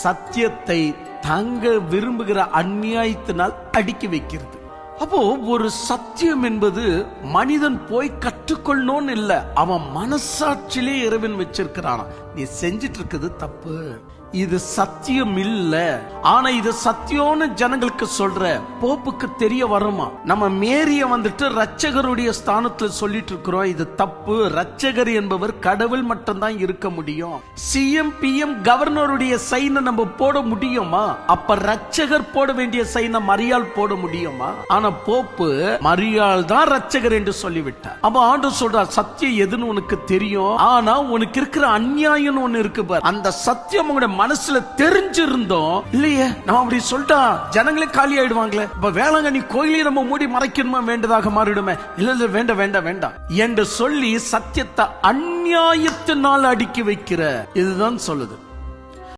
சத்தியத்தை தங்க விரும்புகிற அநியாயத்தினால் அடுக்கி வைக்கிறது. அப்போ ஒரு சத்தியம் என்பது மனிதன் போய் கற்றுக்கொள்ளணும்னு இல்ல, அவன் மனசாட்சியிலே இறைவன் வச்சிருக்கிறான். நீ செஞ்சிட்டு இருக்குது தப்பு, இது சத்தியம் இல்ல, ஆனா இது சத்தியம்னு ஜனங்களுக்கு சொல்ற போப்புக்கு தெரிய வருமா? நம்ம மேரிய வந்துட்டு ரட்சகருடைய ஸ்தானத்துல சொல்லிட்டு இருக்கிறோம், இது தப்பு. ரட்சகர் என்பவர் கடவுள் மட்டும்தான் இருக்க முடியும். சிஎம் பிஎம் கவர்னருடைய சைனை நம்ம போட முடியுமா? அப்ப ரட்சகர் போட வேண்டிய சைனை மரியாள் போட முடியுமா? ஆனா போப்பு மரியாள் தான் ரட்சகர் என்று சொல்லிவிட்டார். அப்ப ஆண்டவர் சொல்றார், சத்தியம் எதுன்னு உனக்கு தெரியும், ஆனா உனக்கு இருக்கிற அநியாயம் ஒண்ணு இருக்கு பார். அந்த சத்தியம் உங்களுடைய மனசுல தெரிஞ்சிருந்தோம் இல்லையே, நம்ம அப்படி சொல்லிட்டா ஜனங்களே காலி ஆயிடுவாங்களே. இப்ப வேளாங்கண்ணி கோயிலையும் நம்ம மூடி மறைக்கணுமா, வேண்டதாக மாறிடுமே. இல்ல வேண்டாம் வேண்டாம் வேண்டாம் என்று சொல்லி சத்தியத்தை அநியாயத்தினால் அடுக்கி வைக்கிற இதுதான் சொல்லுது.